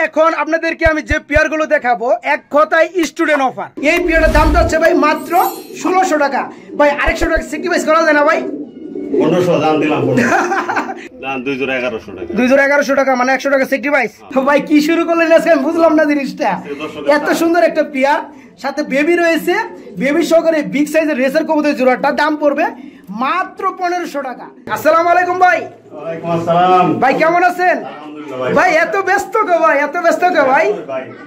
এখন আপনাদেরকে আমি যে পেয়ারগুলো দেখাবো এক কথায় স্টুডেন্ট অফার। এই পেয়ারের দাম যাচ্ছে ভাই মাত্র 1600 টাকা। ভাই 100 টাকা স্যাক্রিফাইস করা যায় না ভাই? 1500 দাম দিলাম, 21100 টাকা মানে 100 টাকা স্যাক্রিফাইস। তো ভাই কি শুরু করলেন আজকে আমি বুঝলাম না জিনিসটা। এত সুন্দর একটা পেয়ার, সাথে বেবি রয়েছে, বেবি সহকারে বিগ সাইজের রেসার কবুতর জোড়াটা দাম পড়বে মাত্র 1500 টাকা। আসসালামু আলাইকুম ভাই। ওয়ালাইকুম আসসালাম ভাই কেমন আছেন? ভাই এত ব্যস্ত কে ভাই, এত ব্যস্ত কে ভাই?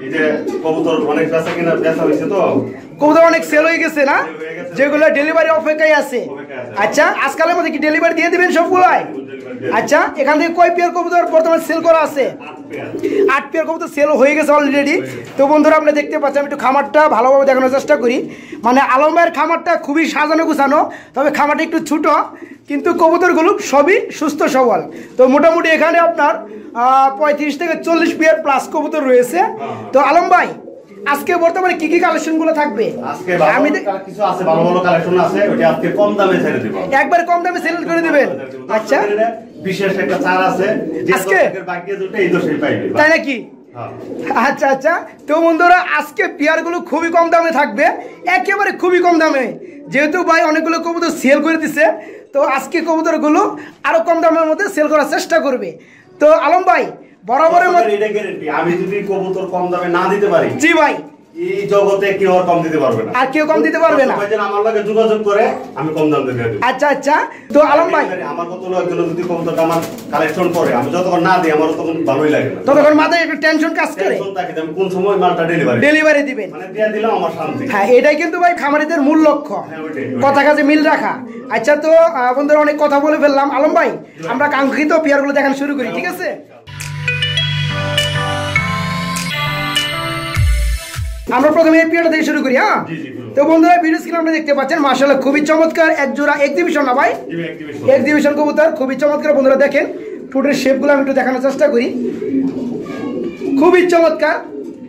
এই যে কবুতর অনেক বেচা কিনা বেচা হইছে, তো কবুতর অনেক সেল হয়ে গেছে না, যেগুলো ডেলিভারি অপেক্ষায় আছে। আচ্ছা আজকালের মধ্যে কি ডেলিভারি দিয়ে দিবেন সবগুলাই? আচ্ছা এখান থেকে কয় পেয়ার কবুতর বর্তমানে সেল করা আছে? 8 পেয়ার কবুতর সেল হয়ে গেছে অলরেডি। তো বন্ধুরা আপনি দেখতে পাচ্ছেন, আমি একটু খামারটা ভালোভাবে দেখানোর চেষ্টা করি। মানে আলমের খামারটা খুবই সাজানো গুছানো, তবে খামারটা একটু ছোট, কিন্তু কবুতরগুলো সবই সুস্থ সবল। তো মোটামুটি এখানে আপনার 35 থেকে 40 পেয়ার প্লাস কবুতর রয়েছে। তো আলম ভাই আজকে বর্তমানে কি কি কালেকশন গুলো থাকবে? আজকে আমি কিছু আছে, ভালো ভালো কালেকশন আছে, ওটা আজকে কম দামে ছেড়ে দেব। একবার কম দামে সেল করে দিবেন? আচ্ছা বিশেষ একটা ছাড় আছে, যে আজকে বাকি দুটো এই দোষেই পাইবে, তাই নাকি? আচ্ছা আচ্ছা। তো বন্ধুরা আজকে পেয়ারগুলো খুবই কম দামে থাকবে, একেবারে খুবই কম দামে। যেহেতু ভাই অনেকগুলো কবুতর সেল করে দিছে, তো আজকে কবুতরগুলো আরো কম দামের মধ্যে সেল করার চেষ্টা করবে। তো আলম ভাই বরাবরের মধ্যে এটা গ্যারান্টি, আমি যদি কবুতর কম দামে না দিতে পারি, জি ভাই, এই জগতে কেউ আর কম দিতে পারবে না, আর কেউ কম দিতে পারবে না। আমার লগে যোগাযোগ করে আমি কম দাম দিয়ে দেব। আচ্ছা আচ্ছা। তো আলম ভাই আমার কত লোকজন যদি কবুতরটা আমার কালেকশন করে, আমি যতক্ষণ না দিই আমার তখন ভালোই লাগে না, ততক্ষণ মাথায় একটু টেনশন কাজ করে। টেনশন থাকে আমি কোন সময় মালটা ডেলিভারি দিবেন, মানে দিয়ে দিলাম আমার শান্তি। হ্যাঁ এটাই কিন্তু ভাই খামারিদের মূল লক্ষ্য, কথা কাজে মিল রাখা। আচ্ছা তো বন্ধুরা অনেক কথা বলে ফেললাম, আলম ভাই আমরা কাঙ্ক্ষিত পেয়ারগুলো দেখানো শুরু করি, ঠিক আছে? আমরা প্রথমে এই পেয়ারটা থেকে শুরু করি। হ্যাঁ তো বন্ধুরা ভিডিও স্ক্রিনে আমরা দেখতে পাচ্ছেন মাশাআল্লাহ খুবই চমৎকার এক জোড়া এক্সিবিশন না ভাই? এক্সিবিশন কবুতর খুবই চমৎকার। বন্ধুরা দেখেন ঠোঁটের শেপগুলো আমি একটু দেখানোর চেষ্টা করি, খুবই চমৎকার।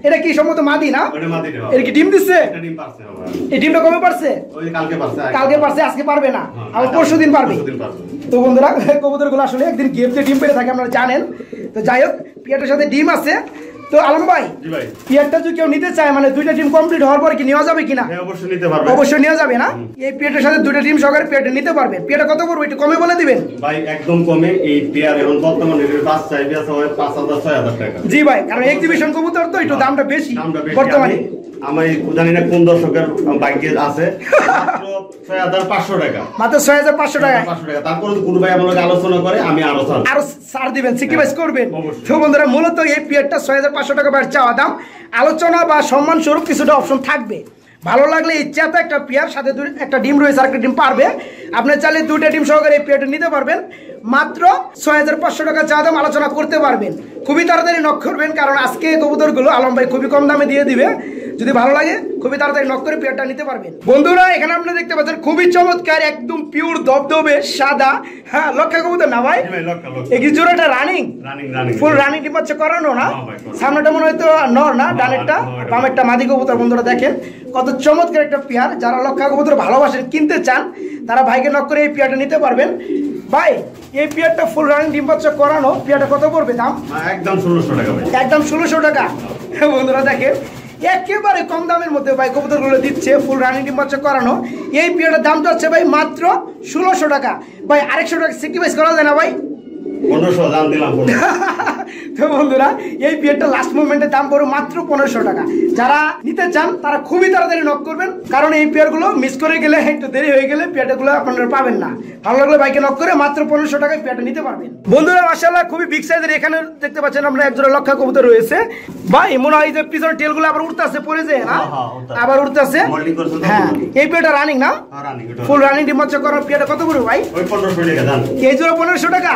এটা কি সম্ভবত মাদি না? এটা কি ডিম দিচ্ছে? এই ডিমটা কবে পারছে? কালকে পারছে, আজকে পারবে না, আবার পরশু দিন পারবে। তো বন্ধুরা কবুতরগুলো আসলে একদিন গেপতে ডিম পেড়ে থাকে আপনারা জানেন। তো যাই হোক পেয়ারটার সাথে ডিম আছে। তো আলম ভাই পেয়ারটা যদি কেউ নিতে চায়, মানে দুইটা টিম কমপ্লিট হওয়ার পরে কি নেওয়া যাবে কিনা? অবশ্যই নিতে পারবে, অবশ্যই নেওয়া যাবে না? এই পেয়ারটার সাথে দুইটা টিম সহকারে পেয়ারটা নিতে পারবে। পেয়ারটা কত পড়বে একটু কমে বলে দিবেন ভাই? একদম কমে। এই পেয়ার এখন বর্তমানে বাচ্চা পেয়ার হয় 5000-6000 টাকা। জি ভাই, কারণ এক্সিবিশন কবুতর তো একটু দামটা বেশি বর্তমানে। আমি জানি না কোন দর্শকের ভাগ্যে আছে, মাত্র 6500 টাকা, মাত্র 6500 টাকা। তারপর কোন ভাই আমার লগে আলোচনা করে আমি আরো ছাড় দিবেন, স্যাক্রিফাইস করবেন। তো বন্ধুরা মূলত এই পেয়ারটা 6500 টাকা বাইরে চাওয়া দাম, আলোচনা বা সম্মান স্বরূপ কিছুটা অপশন থাকবে। ভালো লাগলে ইচ্ছাতে একটা পেয়ার সাথে একটা ডিম রয়েছে, আর একটা ডিম পারবে, আপনি চাইলে দুইটা ডিম সহকারে এই পেয়ারটা নিতে পারবেন। মাত্র 6500 টাকা চাওয়া দাম, আলোচনা করতে পারবেন। খুবই তাড়াতাড়ি নক করবেন, কারণ আজকে কবুতরগুলো আলম ভাই খুবই কম দামে দিয়ে দিবে। যদি ভালো লাগে খুবই তাড়াতাড়ি নক করে পেয়ারটা নিতে পারবেন। বন্ধুরা এখানে আপনারা দেখতে পাচ্ছেন খুবই চমৎকার একদম পিওর দবদবে সাদা, হ্যাঁ লক্ষা কবুতর না ভাই? এই জোড়াটা রানিং, ফুল রানিং ডিম বাচ্চা করানো না? সামনেটা মনে হয় তো নর না, ডানেরটা বামেরটা মাদি কবুতর। বন্ধুরা দেখেন কত চমৎকার একটা পেয়ার। যারা লক্ষা কবুতর ভালোবাসেন, কিনতে চান, তারা ভাইকে নক করে এই পেয়ারটা নিতে পারবেন। ভাই এই পেয়ারটা ফুল রানিং ডিম বাচ্চা করানো, পেয়ারটা কত পড়বে দাম? একদম 1600 টাকা ভাই, একদম 1600 টাকা। বন্ধুরা দেখেন একেবারে কম দামের মধ্যে ভাই কবুতরগুলো দিচ্ছে, ফুল রানিং ডিম বাচ্চা করানো। এই পেয়ারটার দাম যাচ্ছে ভাই মাত্র 1600 টাকা। ভাই 100 টাকা স্যাক্রিফাইস করা যায় না ভাই? 1500 দাম দিলাম। তো বন্ধুরা এই পেয়ারটা লাস্ট মোমেন্টে দাম পড়ে মাত্র 1500 টাকা। যারা নিতে চান তারা খুবই তাড়াতাড়ি নক করবেন, কারণ এই পেয়ারগুলো মিস করে গেলে, একটু দেরি হয়ে গেলে পেয়ারগুলো আপনারা পাবেন না। ভালো লাগলে বাইকে নক করে মাত্র 1500 টাকায় পেয়ারটা নিতে পারবেন। বন্ধুরা মাশাআল্লাহ খুবই বিগ সাইজের এখানে দেখতে পাচ্ছেন আমরা একজোড়া লক্ষা কবুতর রয়েছে। ভাই মনে হয় যে পিছনের টেলগুলো আবার উঠতেছে, পড়েছে না? আবার উঠতেছে। হ্যাঁ এই পেয়ারটা রানিং না? ফুল রানিং ডিম বাচ্চা করার পেয়ারটা কত পড়বে ভাই? ওই 1500 টাকা দাম। এই জোড়া 1500 টাকা।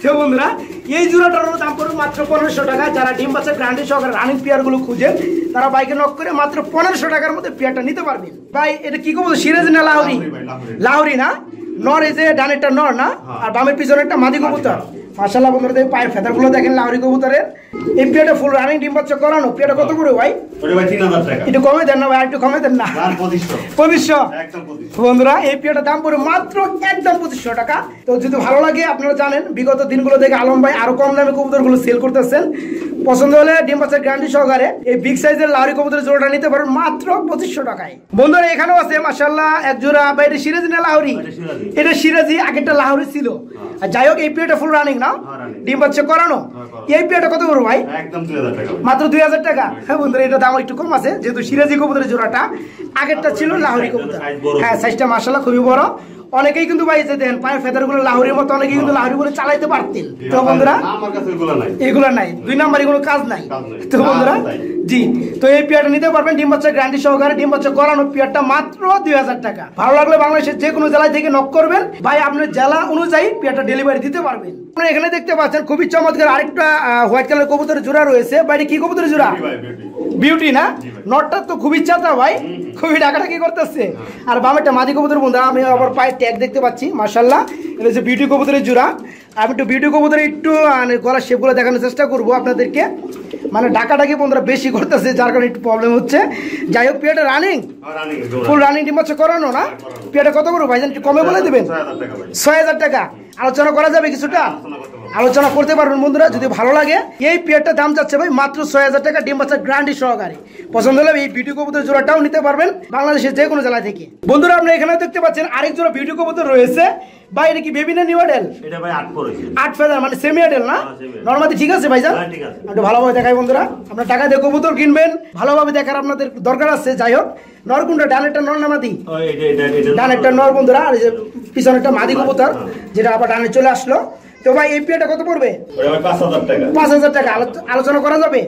তো বন্ধুরা এই জোড়াটার দাম পড়বে মাত্র 1500 টাকা। যারা ডিম বাচ্চা গ্যারান্টি সহকারে রানিং পেয়ারগুলো খুঁজেন, তারা বাইকে নক করে মাত্র 1500 টাকার মধ্যে পেয়ারটা নিতে পারবেন। ভাই এটা কি কবুতর, সিরাজ না লাহোরি? লাহোরি না? নর এই যে ডানেরটা নর না, আর বামের পিছনেরটা মাদি কবুতর। মাশাআল্লাহ বন্ধুরা পায়ের ফেদারগুলো দেখেন লাহোরি কবুতরের, এই পেয়ারটা ফুল রানিং ডিম বাচ্চা করানো, পেয়ারটা কত করে ভাই? ওটা ভাই 3000 টাকা। একটু কমে দেন না ভাই, একটু কমে দেন না। 2500 একদম 2500। বন্ধুরা এই পেয়ারটার দাম পড়ে মাত্র একদম 2500 টাকা। তো যদি ভালো লাগে, আপনারা জানেন বিগত দিনগুলো থেকে আলম ভাই আরো কম দামে কবুতরগুলো সেল করতেছেন। পছন্দ হলে ডিম বাচ্চার গ্যারান্টি সহকারে এই বিগ সাইজের লাহোরি কবুতরের জোড়াটা নিতে পারেন মাত্র 2500 টাকায়। বন্ধুরা এখানেও আছে মাশাআল্লাহ এক জোড়া। ভাই এটা সিরাজি না লাহোরি? এটা সিরাজি, আগেরটা লাহোরি ছিল। আর যাই হোক এই পেয়ারটা ফুল রানিং না, ডিম বাচ্চা করানো। এই পেয়ারটা কত করে ভাই? একদম 2000 টাকা। মাত্র 2000 টাকা। হ্যাঁ বন্ধুরা এটা দাম একটু কম আছে, যেহেতু সিরাজি কবুতরের জোড়াটা, আগেরটা ছিল লাহোরি কবুতর। হ্যাঁ সাইজটা মাশাআল্লাহ খুবই বড়। অনেকেই কিন্তু ভাই যে দেন পায়ের ফেদার গুলো লাহোরির মতো, অনেকেই কিন্তু লাহোরি গুলো চালাইতে পারতেন। তো বন্ধুরা আমার কাছে এগুলো নাই, 2 নাম্বার এগুলো কাজ নাই। তো বন্ধুরা জি, তো এই পেয়ারটা নিতে পারবেন ডিম বাচ্চা গ্যারান্টি সহকারে, ডিম বাচ্চা করানো পেয়ারটা মাত্র 2000 টাকা। ভালো লাগলে বাংলাদেশের যে কোনো জেলায় থেকে নক করবেন ভাই, আপনার জেলা অনুযায়ী পেয়ারটা ডেলিভারি দিতে পারবেন। আপনারা এখানে দেখতে পাচ্ছেন খুবই চমৎকার আরেকটা হোয়াইট কালার কবুতরের জোড়া রয়েছে। ভাই কি কবুতরের জোড়া? বিউটি না? নটটা তো খুবই চাতা ভাই, খুবই ডাকাডাকি করতেছে। আর বামেরটা মাদি কবুতর। বন্ধুরা আমি আবার পায়ের ট্যাগ দেখতে পাচ্ছি মাশাআল্লাহ, এটা হচ্ছে বিউটি কবুতরের জোড়া। আমি একটু বিউটি কবুতরের একটু গলার শেপগুলো দেখানোর চেষ্টা করবো আপনাদেরকে। মানে ডাকাডাকি বন্ধুরা বেশি করতেছে, যার কারণে একটু প্রবলেম হচ্ছে। যাই হোক পেয়ারটা রানিং, ফুল রানিং ডিম বাচ্চা করানো না? পেয়ারটা কত করে ভাইজান একটু কমে বলে দেবেন? 6000 টাকা। আলোচনা করা যাবে কিছুটা? আলোচনা করতে পারবেন বন্ধুরা যদি ভালো লাগে। এই পেয়ারটার দাম যাচ্ছে ভাই মাত্র 6000 টাকা, ডিম বাচ্চার গ্যারান্টি সহকারে। পছন্দ হলে এই বিউটি কবুতর জোড়াটাও নিতে পারবেন বাংলাদেশের যে কোনো জেলা থেকে। বন্ধুরা আপনি এখানে দেখতে পাচ্ছেন আরেক জোড়া বিউটি কবুতর রয়েছে। ভাই এটা কি বেবি না নিউ অ্যাডাল্ট? এটা ভাই 8 পড়েছে। 8 ফেদার মানে সেমি অ্যাডাল্ট না? নরমালি ঠিক আছে ভাইজান? হ্যাঁ ঠিক আছে। একটু ভালোভাবে দেখাই বন্ধুরা, আপনারা টাকা দিয়ে কবুতর কিনবেন, ভালোভাবে দেখার আপনাদের দরকার আছে। যাই হোক নর কোনটা, ডানেরটা নর না মাদি? ডানেরটা নর বন্ধুরা, আর এই যে পিছনেরটা মাদি কবুতর, যেটা আবার ডানে চলে আসলো। তো ভাই এই পেয়ারটা কত পড়বে? 5000 টাকা। 5000 টাকা। আলোচনা করা যাবে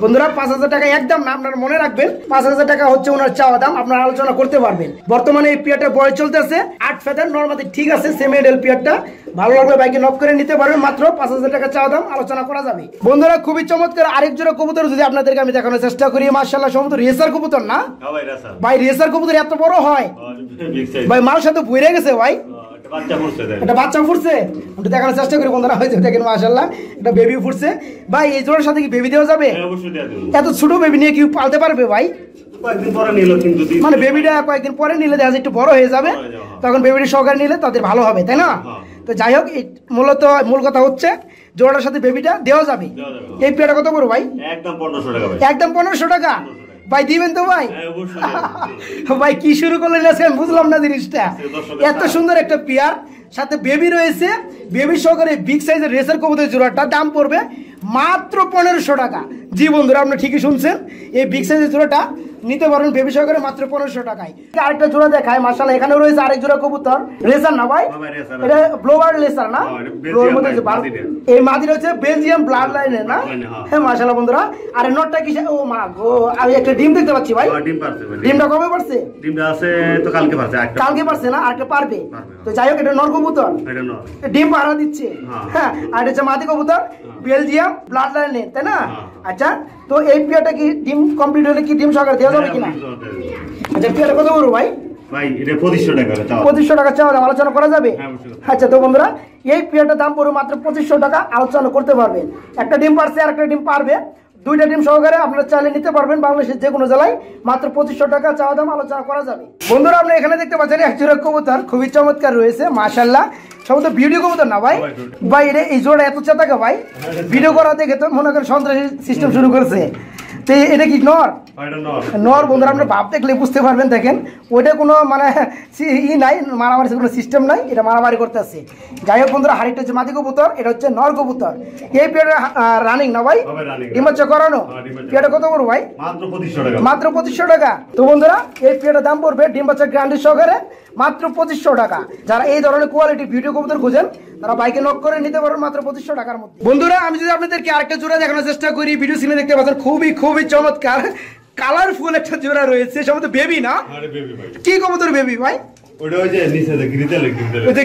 বন্ধুরা? 5000 টাকা একদম না, আপনারা মনে রাখবেন 5000 টাকা হচ্ছে ওনার চাওয়া দাম, আপনারা আলোচনা করতে পারবেন। বর্তমানে এই পেয়ারটা বয়স চলতেছে 8 ফেদার, নরমালি ঠিক আছে, সেমি এডেল পেয়ারটা। ভালো লাগলে বাইকে নক করে নিতে পারবেন, মাত্র 5000 টাকা চাওয়া দাম, আলোচনা করা যাবে। বন্ধুরা খুবই চমৎকার আরেক জোড়া কবুতর যদি আপনাদেরকে আমি দেখানোর চেষ্টা করি। মাশাআল্লাহ সমস্ত রেসার কবুতর না ভাই? রেসার কবুতর এত বড় হয় ভাই? মাল সাথে বইরে গেছে ভাই, এটা বাচ্চা ফুটছে। একটু দেখানোর চেষ্টা করি বন্ধুরা, হয়েছে দেখেন মাশাআল্লাহ এটা বেবি ফুটছে। ভাই এই জোড়ার সাথে কি বেবি দেওয়া যাবে? এত ছোট বেবি নিয়ে কি পালতে পারবে ভাই? মানে বেবিটা কয়েকদিন পরে নিলে দেখা যায় একটু বড় হয়ে যাবে, তখন বেবিটা সহকারে নিলে তাদের ভালো হবে, তাই না? তো যাই হোক মূলত মূল কথা হচ্ছে জোড়াটার সাথে বেবিটা দেওয়া যাবে। এই পেয়ারটা কত বড় ভাই? একদম 1500 টাকা ভাই। একদম 1500 টাকা ভাই, দিবেন তো ভাই? ভাই কি শুরু করলেন আজকে বুঝলাম না জিনিসটা। এত সুন্দর একটা পেয়ার, সাথে বেবি রয়েছে, বেবি সহকারে বিগ সাইজের রেসার কবুতরের জোড়াটা দাম পড়বে মাত্র 1500 টাকা। জি বন্ধুরা আপনি ঠিকই শুনছেন, এই বিগ সাইজের জোড়াটা নিতে পারেন বেবি সহকারে মাত্র 1500 টাকায়। আরেকটা জোড়া দেখায় মাশাআল্লাহ, এখানেও রয়েছে আরেক জোড়া কবুতর। রেসার না ভাই? এটা ব্লোবার রেসার না? এই মাদির হচ্ছে বেলজিয়াম ব্লাড লাইনের না? হ্যাঁ মাশাআল্লাহ বন্ধুরা। আর নটটা কি? ও মা গো, আমি একটা ডিম দেখতে পাচ্ছি ভাই। ডিমটা কবে পারছে? ডিমটা আছে তো কালকে পারছে। কালকে পারছে না? আরেকটা পারবে। তো যাই হোক এটা নর কবুতর, ডিম পাহারা দিচ্ছে। হ্যাঁ আর এটা হচ্ছে মাদি কবুতর, বেলজিয়াম ব্লাড লাইনের, তাই না? আচ্ছা তো এই পেয়ারটা কি ডিম কমপ্লিট হলে কি ডিম সহকারে দেওয়া যাবে কিনা? আচ্ছা পেয়ারটা কত বড় ভাই? ভাই এটা 2500 টাকা। 2500 টাকা চাওয়া দাম, আলোচনা করা যাবে? আচ্ছা তো বন্ধুরা এই পেয়ারটার দাম পড়বে মাত্র 2500 টাকা, আলোচনা করতে পারবেন। একটা ডিম পারছে আর একটা ডিম পারবে, দুইটা ডিম সহকারে আপনারা চাইলে নিতে পারবেন বাংলাদেশের যে কোনো জেলায়, মাত্র 2500 টাকা চাওয়া দাম, আলোচনা করা যাবে। বন্ধুরা আপনি এখানে দেখতে পাচ্ছেন এক জোড়া কবুতর খুবই চমৎকার রয়েছে মাশাআল্লাহ, সমস্ত ভিডিও কবুতর না ভাই? ভাই এটা এই জোড়া এত চাতাকা ভাই, ভিডিও করা দেখে তো মনে করেন সন্ত্রাসী সিস্টেম শুরু করেছে। তো এটা কি নর? নর বন্ধুরা আপনি ভাব দেখলে বুঝতে পারবেন। দেখেন ওইটা কোনো মানে ই নাই, মারামারি কোনো সিস্টেম নাই, এটা মারামারি করতেছে। যাই হোক বন্ধুরা হাড়িটা হচ্ছে মাদি কবুতর, এটা হচ্ছে নর কবুতর। এই পেয়ারটা রানিং না ভাই? ডিম বাচ্চা করানো। পেয়ারটা কত বড় ভাই? মাত্র 2500 টাকা। মাত্র 2500 টাকা। তো বন্ধুরা এই পেয়ারটার দাম পড়বে ডিম বাচ্চা গ্যারান্টি সহকারে মাত্র 2500 টাকা। যারা এই ধরনের কোয়ালিটি ভিডিও কবুতর খুঁজেন তারা বাইকে নক করে নিতে পারবেন মাত্র 2500 টাকার মধ্যে। বন্ধুরা আমি যদি আপনাদেরকে আরেকটা জোড়া দেখানোর চেষ্টা করি, ভিডিও স্ক্রিনে দেখতে পাচ্ছেন খুবই খুবই চমৎকার কালারফুল একটা জোড়া রয়েছে, সম্ভবত বেবি না? কি কবুতর বেবি ভাই? ওটা ওই যে নিচে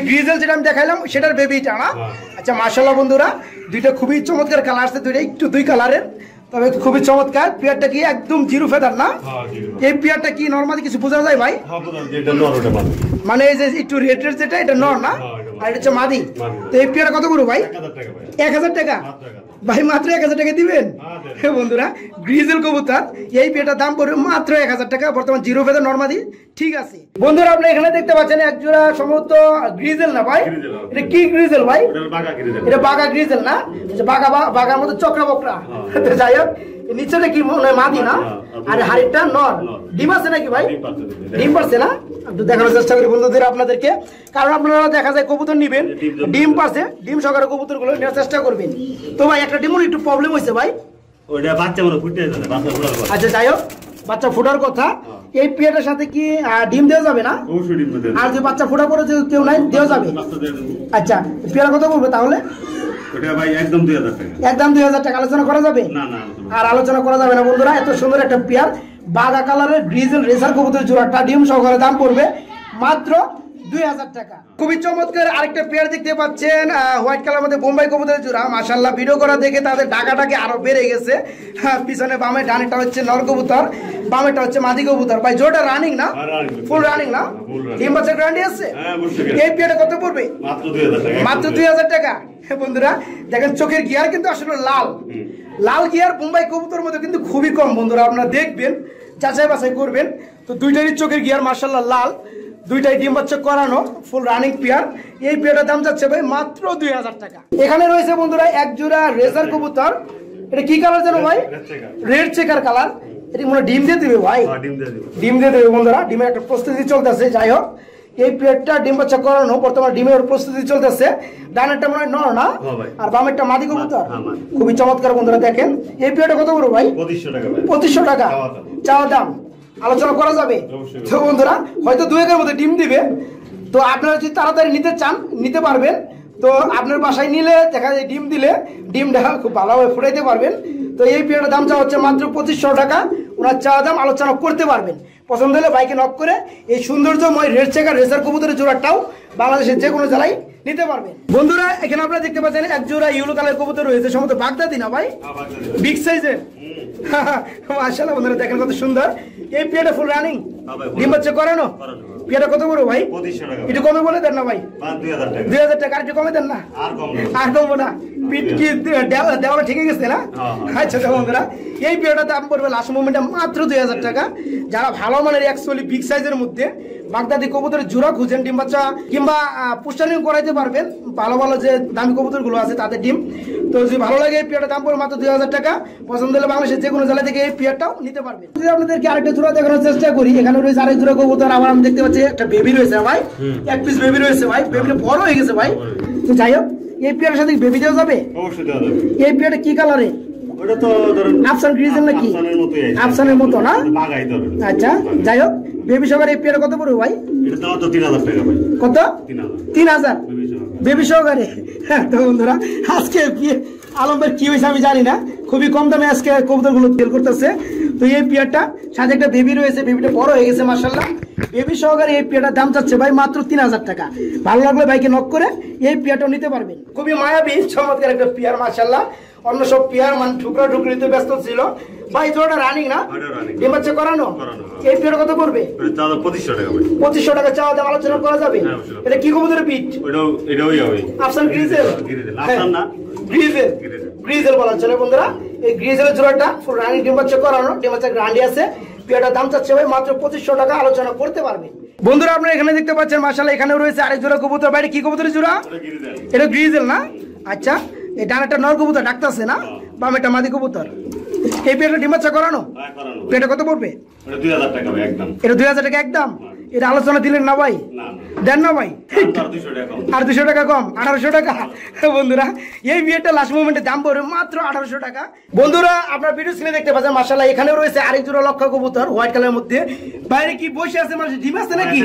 গ্রিজেল যেটা আমি দেখাইলাম সেটার বেবিটা না? আচ্ছা মাশাআল্লাহ বন্ধুরা দুইটা খুবই চমৎকার কালার আছে, দুইটা একটু দুই কালারের, তবে খুবই চমৎকার। পেয়ারটা কি একদম জিরো ফেদার না? এই পেয়ারটা কি নরমালি কিছু বোঝা যায় ভাই? মানে এই যে একটু রেড রেড যেটা এটা নর না, আর এটা হচ্ছে মাদি। তো এই পেয়ারটা কত করে ভাই? 1000 টাকা। ভাই মাত্র 1000 টাকা দিবেন বন্ধুরা গ্রিজেল কবুতর এই পেয়ারটার দাম পড়বে মাত্র 1000 টাকা বর্তমান জিরো ফেদার নরমাদি ঠিক আছে বন্ধুরা আপনি এখানে দেখতে পাচ্ছেন এক জোড়া সম্ভবত গ্রিজেল না ভাই এটা কি গ্রিজেল ভাই এটা বাগা গ্রিজেল না বাগা বাগার মধ্যে চক্রা বকরা যাই হোক নিচেটা কি মনে হয় মাদি না আর হাড়িটা নর ডিম আছে নাকি ভাই ডিম পারছে না একটু দেখানোর চেষ্টা করি বন্ধুদের আপনাদেরকে কারণ আপনারা দেখা যায় কবুতর নিবেন ডিম পারছে ডিম সহকারে কবুতর গুলো নেওয়ার চেষ্টা করবেন তো ভাই একটা ডিমোর একটু প্রবলেম হয়েছে ভাই ওইটা বাচ্চা মনে ফুটে যাবে বাচ্চা ফুটার কথা আচ্ছা যাই হোক বাচ্চা ফোটার কথা এই পেয়ারটার সাথে কি ডিম দেওয়া যাবে না অবশ্যই ডিম দেবে আর যে বাচ্চা ফোটা পরে যে কেউ নাই দেওয়া যাবে আচ্ছা পেয়ারা কত বলবে তাহলে ওটা ভাই একদম 2000 টাকা একদম 2000 টাকা আলোচনা করা যাবে না না আর আলোচনা করা যাবে না বন্ধুরা এত সুন্দর একটা পেয়ার বাগা কালারের গ্রিজেল রেসার কবুতর জোড়াটা ডিম সহকারে দাম পড়বে মাত্র 2000 টাকা খুবই চমৎকার আরেকটা পেয়ার দেখতে পাচ্ছেন হোয়াইট কালার মধ্যে বোম্বাই কবুতরের জোড়া মাশাআল্লাহ ভিডিও করা দেখে তাদের ডাকাটাকে আরো বেড়ে গেছে পিছনে বামে ডানেটা হচ্ছে নর কবুতর বামেটা হচ্ছে মাদি কবুতর ভাই জোড়াটা রানিং না ফুল রানিং না ডিম বাচ্চা গ্যারান্টি আছে এই পেয়ারটা কত পড়বে মাত্র 2000 টাকা বন্ধুরা দেখেন চোখের গিয়ার কিন্তু আসলে লাল লাল গিয়ার বোম্বাই কবুতর মধ্যে কিন্তু খুবই কম বন্ধুরা আপনারা দেখবেন যাচাই বাছাই করবেন তো দুইটারই চোখের গিয়ার মাশাআল্লাহ লাল দুইটাই ডিম বাচ্চা করানো ফুল রানিং পেয়ার এই পেয়ারটার দাম যাচ্ছে ভাই মাত্র 2000 টাকা এখানে রয়েছে বন্ধুরা এক জোড়া রেজার কবুতর এটা কি কালার জানো ভাই রেড চেকার কালার এটা মনে ডিম দিয়ে দিবে ভাই ডিম দিয়ে দেবে বন্ধুরা ডিমের একটা প্রস্তুতি চলতেছে যাই হোক এই পেয়ারটা ডিম বাচ্চা করানো বর্তমানে ডিমের প্রস্তুতি চলতেছে ডানেরটা মনে হয় নর না আর বামেরটা মাদি কবুতর খুবই চমৎকার বন্ধুরা দেখেন এই পেয়ারটা কত বড় ভাই 2500 টাকা চাওয়া দাম আলোচনা করা যাবে তো বন্ধুরা হয়তো 2 এর মধ্যে ডিম দিবে তো আপনারা যদি তাড়াতাড়ি নিতে চান নিতে পারবেন তো আপনার বাসায় নিলে দেখা যায় ডিম দিলে ডিমটা খুব ভালোভাবে ফুটাইতে পারবেন তো এই পেয়ারটার দাম চা হচ্ছে মাত্র 2500 টাকা ওনার চাওয়া দাম আলোচনা করতে পারবেন পছন্দ হলে বাইকে নক করে এই সৌন্দর্যময় রেড চেকার রেসার কবুতরের জোড়াটাও বাংলাদেশের যে কোনো জেলায় নিতে পারবেন বন্ধুরা এখানে আপনারা দেখতে পাচ্ছেন এক জোড়া ইউলো কালার কবুতর রয়েছে সম্ভবত বাগদাদি না ভাই বিগ সাইজের মাশাআল্লাহ বন্ধুরা দেখেন কত সুন্দর এই পেয়ারটা ফুল রানিং ডিম বাচ্চা করানো পেয়ারটা কত বড় ভাই 2500 টাকা একটু কমে বলে দেন না ভাই 2000 টাকা আর একটু কমে দেন না আর কমবো না পিট কি দেওয়াটা ঠিক গেছে না আচ্ছা বন্ধুরা এই পেয়ারটার দাম পড়বে লাস্ট মোমেন্টে মাত্র 2000 টাকা যারা ভালো মানের অ্যাকচুয়ালি বিগ সাইজের মধ্যে বাগদাদি কবুতরের জোড়া খুঁজেন ডিম বাচ্চা কিংবা পুষ্টানিং করাইতে পারবেন ভালো ভালো যে দামি কবুতরগুলো আছে তাদের ডিম তো যদি ভালো লাগে এই পেয়ারটার দাম পড়বে মাত্র 2000 টাকা পছন্দ হলে বাংলাদেশের যে কোনো জেলা থেকে এই পেয়ারটাও নিতে পারবেন যদি আপনাদেরকে আরেকটা জোড়া দেখানোর চেষ্টা করি এখানে রয়েছে আরেক জোড়া কবুতর আবার আমি দেখতে পাচ্ছি একটা বেবি রয়েছে ভাই এক পিস বেবি রয়েছে ভাই বেবিটা বড় হয়ে গেছে ভাই তো যাই হোক এই পেয়ারের সাথে বেবি দেওয়া যাবে অবশ্যই দেওয়া যাবে এই পেয়ারটা কি কালারে ওটা তো ধরেন আফসান গ্রিজেল নাকি আফসানের মতো না বাগাই ধরেন আচ্ছা যাই হোক বেবি সহকারে এই পেয়ারটা কত পড়বে ভাই এটা দাও তো 3000 টাকা ভাই কত 3000 বেবি সহকারে তো বন্ধুরা আজকে আলম ভাই কি হয়েছে আমি জানি না খুবই কম দামে আজকে কবুতরগুলো সেল করতেছে তো এই পেয়ারটা সাথে একটা বেবি রয়েছে বেবিটা বড় হয়ে গেছে মাশাআল্লাহ বেবি সহকারে এই পেয়ারটার দাম চাচ্ছে ভাই মাত্র 3000 টাকা ভালো লাগলে বাইকে নক করে এই পেয়ারটাও নিতে পারবেন খুবই মায়াবী চমৎকার একটা পেয়ার মাশাআল্লাহ অন্য সব পেয়ার মানে ঠুকরা ঠুকরিতে ব্যস্ত ছিল ভাই জোড়াটা রানিং না ডিম বাচ্চা করানো এই পেয়ার কত পড়বে 2500 টাকা ভাই 2500 টাকা চাওয়া দাম আলোচনা করা যাবে এটা কি কবুতরের পিট এটাই হবে আফসান গ্রিজেল আফসান না গ্রিজেল বলা চলে বন্ধুরা এই গ্রিজেলের জোড়াটা ফুল রানিং ডিম বাচ্চা করানো ডিম বাচ্চা গ্যারান্টি আছে পেয়ারটার দাম চাচ্ছে ভাই মাত্র 2500 টাকা আলোচনা করতে পারবেন বন্ধুরা আপনারা এখানে দেখতে পাচ্ছেন মাশাআল্লাহ এখানেও রয়েছে আরেক জোড়া কবুতর বাইরে কি কবুতরের জোড়া এটা গ্রিজেল না আচ্ছা এই ডানাটা নর কবুতর ডাকতেছে না বামেটা মাদি কবুতর এই পেয়ারটা ডিম বাচ্চা করানো পেয়ারটা কত পড়বে এটা 2000 টাকা ভাই একদম এটা 2000 টাকা একদম এটা আলোচনা দিলেন না ভাই দেন না ভাই আর 200 টাকা কম 1800 টাকা বন্ধুরা এই বিয়েটা লাস্ট মোমেন্টে দাম পড়বে মাত্র 1800 টাকা বন্ধুরা আপনারা ভিডিও স্ক্রিনে দেখতে পাচ্ছেন মাশাআল্লাহ এখানেও রয়েছে আরেক জোড়া লক্ষা কবুতর হোয়াইট কালারের মধ্যে বাইরে কি বসে আছে মানে ডিম আছে নাকি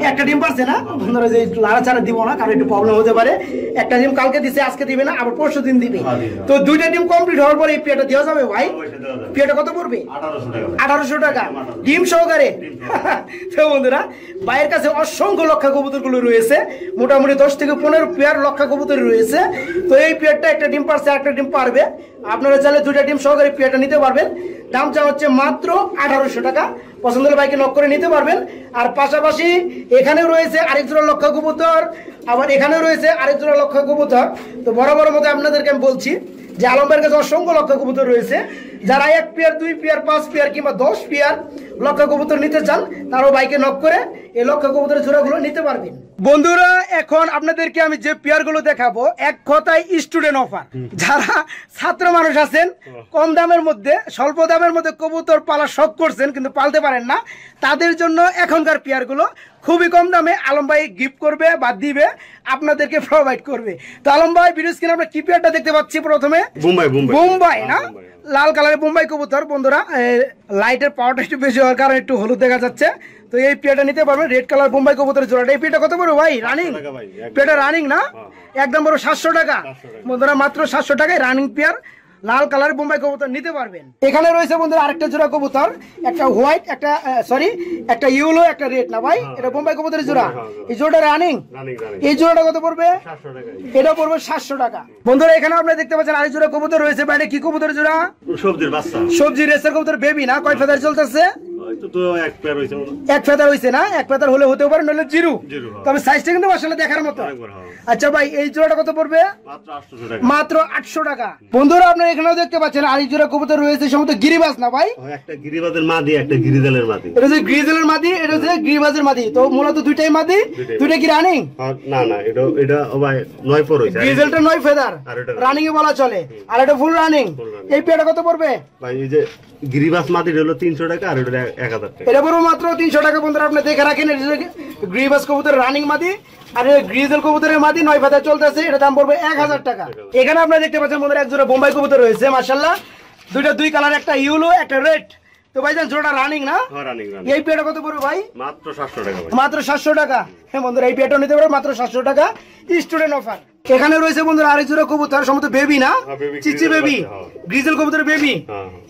একটা ডিম পারছে না বন্ধুরা যে লাড়াচাড়া দিব না কারণ একটু প্রবলেম হতে পারে একটা ডিম কালকে দিছে আজকে দিবে না আবার পরশু দিন দিবে তো দুইটা ডিম কমপ্লিট হওয়ার পরে এই পেয়ারটা দেওয়া যাবে ভাই পেয়ারটা কত পড়বে 1800 টাকা ডিম সহকারে তো বন্ধুরা বাইরের কাছে অসংখ্য লক্ষা কবুতরগুলো রয়েছে মোটামুটি 10 থেকে 15 পেয়ার লক্ষা কবুতর রয়েছে তো এই পেয়ারটা একটা ডিম পারছে একটা ডিম পারবে আপনারা চাইলে দুইটা ডিম সহকারে পেয়ারটা নিতে পারবেন দাম চা হচ্ছে মাত্র 1800 টাকা পছন্দ হলে বাইকে নক করে নিতে পারবেন আর পাশাপাশি এখানেও রয়েছে আরেক জোড়া লক্ষা কবুতর আবার এখানেও রয়েছে আরেক জোড়া লক্ষা কবুতর তো বড় বড় মতো আপনাদেরকে আমি বলছি যে আলম ভাইয়ের কাছে অসংখ্য লক্ষ্য কবুতর রয়েছে। যারা 1 পেয়ার 2 পেয়ার 5 পেয়ার কিংবা 10 পেয়ার লক্ষ্য কবুতর নিতে চান তারাও বাইকে নক করে এই লক্ষ্য কবুতরের জোড়াগুলো নিতে পারবেন। বন্ধুরা এখন আপনাদেরকে আমি যে পেয়ারগুলো দেখাবো এক কথায় স্টুডেন্ট অফার। যারা ছাত্র মানুষ আছেন, কম দামের মধ্যে স্বল্প দামের মধ্যে কবুতর পালা শখ করছেন কিন্তু পালতে পারেন না, তাদের জন্য এখনকার পেয়ারগুলো খুবই কম দামে আলম ভাই গিফট করবে বা দিবে, আপনাদেরকে প্রোভাইড করবে। তো আলম ভাই ভিডিও স্ক্রিনে আমরা কি পেয়ারটা দেখতে পাচ্ছি? প্রথমে বোম্বাই না, লাল কালারের বোম্বাই কবুতর। বন্ধুরা লাইটের পাওয়ারটা একটু বেশি হওয়ার কারণে একটু হলুদ দেখা যাচ্ছে। তো এই পেয়ারটা নিতে পারবেন, রেড কালার বোম্বাই কবুতরের জোড়াটা। এই পেয়ারটা কত বড় ভাই? রানিং পেয়ারটা রানিং না, একদম বড় 700 টাকা। বন্ধুরা মাত্র 700 টাকায় রানিং পেয়ার লাল কালার বোম্বাই কবুতর নিতে পারবেন। এখানে রয়েছে বন্ধুরা আরেকটা জোড়া কবুতর, একটা হোয়াইট, একটা ইয়েলো, একটা রেড না ভাই, এটা বোম্বাই কবুতরের জোড়া। এই জোড়াটা রানিং, এই জোড়াটা কত পড়বে? এটা পড়বে 700 টাকা। বন্ধুরা এখানে আপনারা দেখতে পাচ্ছেন আরেক জোড়া কবুতর রয়েছে। বাইরে কি কবুতরের জোড়া? সবজির বাচ্চা, সবজি রেসের কবুতর বেবি না? কয় ফেদার চলতেছে? এক ফেদার হয়েছে না? এক ফেদার হলে হতে পারে, নইলে জিরো। তবে সাইজটা কিন্তু আসলে দেখার মতো। আচ্ছা ভাই এই জোড়াটা কত পড়বে? মাত্র 800 টাকা। বন্ধুরা আপনারা এখানেও দেখতে পাচ্ছেন আরেক জোড়া কবুতর রয়েছে, সম্ভবত গিরিবাজ না ভাই? একটা গিরিবাজের মাদি, একটা গিরিজালের মাদি। এটা হচ্ছে গ্রিজেলের মাদি, এটা হচ্ছে গিরিবাজের মাদি। তো মূলত দুইটাই মাদি, দুইটা কি রানিং? না না, এটা ভাই 9 পর হইছে। গ্রিজেলটা 9 ফেদার রানিং এ বলা চলে, আর এটা ফুল রানিং। এই পেয়ারটা কত পড়বে ভাই? এই যে গিরিবাজ মাদি হলো 300 টাকা, আর এটা 1000 টাকা। এটা পুরো মাত্র 300 টাকা। বন্ধুরা আপনি দেখে রাখেন, এটা গ্রিবাজ কবুতর রানিং মাদি, আর গ্রিজেল কবুতরের মাদি 9 ফেদার চলতেছে, এটা দাম পড়বে 1000 টাকা। এখানে আপনারা দেখতে পাচ্ছেন বন্ধুরা এক জোড়া বোম্বাই কবুতর রয়েছে মাশাআল্লাহ, দুইটা দুই কালার, একটা ইয়েলো একটা রেড। তো ভাইজান জোড়াটা রানিং না? এই পেয়ারটা কত পড়বে ভাই? মাত্র 700 টাকা। মাত্র 700 টাকা। হ্যাঁ বন্ধুরা এই পেয়ারটা নিতে পারবেন মাত্র 700 টাকা, স্টুডেন্ট অফার। এখানে রয়েছে বন্ধুরা আরেক জোড়া কবুতর, সম্ভবত বেবি না? চিচি বেবি, গ্রিজেল কবুতরের বেবি।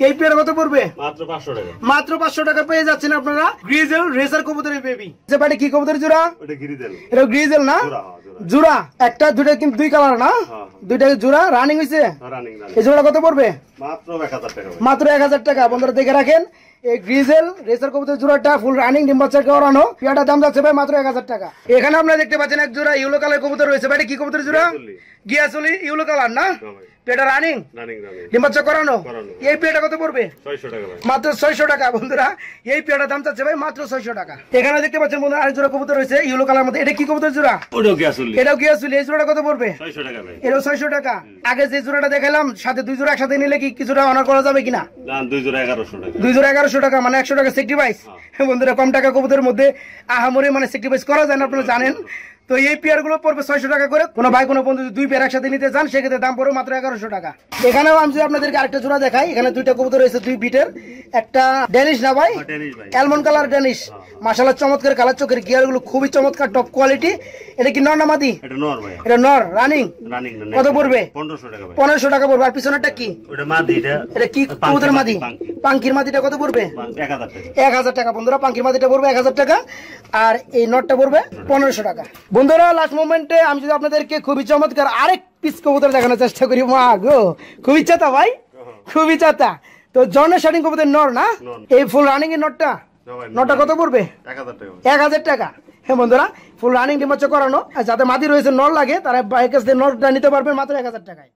এই পেয়ার কত পড়বে? মাত্র 500 টাকা। মাত্র 500 টাকা পেয়ে যাচ্ছেন আপনারা গ্রিজেল রেসার কবুতরের বেবি। যে বাড়ি কি কবুতরের জোড়া? এটা গিরিজাল। এটা গ্রিজেল না? জোড়া একটা দুইটা কিন্তু দুই কালার না? দুইটা জোড়া রানিং হইছে। এই জোড়া কত পড়বে? মাত্র 1000 টাকা। মাত্র 1000 টাকা। বন্ধুরা দেখে রাখেন এই গ্রিজেল রেসার কবুতরের জোড়াটা ফুল রানিং, ডিম বাচ্চা করানো, পেয়ারটার দাম যাচ্ছে ভাই মাত্র 1000 টাকা। এখানে আপনারা দেখতে পাচ্ছেন এক জোড়া ইয়েলো কালার কবুতর রয়েছে। ভাই কি কবুতরের জোড়া? গিয়াসলি ইয়েলো কালার না? পেয়ারটা রানিং, ডিম বাচ্চা করানো। এই পেয়ারটা কত পড়বে? 600 টাকা ভাই। মাত্র 600 টাকা। বন্ধুরা এই পেয়ারটার দাম চাচ্ছে ভাই মাত্র 600 টাকা। এখানে দেখতে পাচ্ছেন বন্ধুরা আরেক জোড়া কবুতর রয়েছে ইয়েলো কালার মধ্যে। এটা কি কবুতর জোড়া? ওটাও গিয়াসলি। এটাও গিয়াসলি। এই জোড়াটা কত পড়বে? 600 টাকা ভাই। এটাও 600 টাকা। আগে যে জোড়াটা দেখালাম সাথে দুই জোড়া একসাথে নিলে কি কিছুটা অনার করা যাবে কিনা? দাম 2 জোড়া 1100 টাকা। 2 জোড়া 1100 টাকা, মানে 100 টাকা স্যাক্রিফাইস। বন্ধুরা কম টাকা কবুতরের মধ্যে আহামরি মানে স্যাক্রিফাইস করা যায় না, আপনারা জানেন। তো এই পেয়ার গুলো পড়বে 600 টাকা করে। কোনো ভাই কোনো বন্ধু দুই পেয়ার একসাথে নিতে চান সেক্ষেত্রে দাম পড়বে মাত্র 1100 টাকা। এখানেও আমি যদি আপনাদেরকে আরেকটা জোড়া দেখাই, এখানে দুইটা কবুতর রয়েছে, 2 বিটের, একটা ড্যানিশ না ভাই? অ্যালমন্ড কালার ড্যানিশ, মাশাআল্লাহ চমৎকার কালার, চোখের গিয়ার গুলো খুবই চমৎকার, টপ কোয়ালিটি। এটা কি নর না মাদি? এটা নর ভাই। এটা নর রানিং। কত পড়বে? 1500 টাকা ভাই। 1500 টাকা পড়বে। আর পিছনেরটা কি? ওটা মাদি। এটা কি কবুতর মাদি? পাঙ্কির মাদিটা কত পড়বে? 1000 টাকা। 1000 টাকা। বন্ধুরা পাঙ্কির মাদিটা পড়বে 1000 টাকা, আর এই নটটা পড়বে 1500 টাকা। বন্ধুরা লাস্ট মোমেন্টে আমি যদি আপনাদেরকে খুবই চমৎকার আরেক পিস কবুতর দেখানোর চেষ্টা করি। মা গো খুবই চাতা ভাই, খুবই চাতা। তো জর্নের শার্টিং কবুতর নর না? এই ফুল রানিং এর নটটা কত পড়বে? 1000 টাকা। 1000 টাকা। হ্যাঁ বন্ধুরা ফুল রানিং ডিমাচ্ছ করানো, আর যাতে মাদি রয়েছে নর লাগে তারা বাইকের নটটা নিতে পারবেন মাত্র 1000 টাকায়।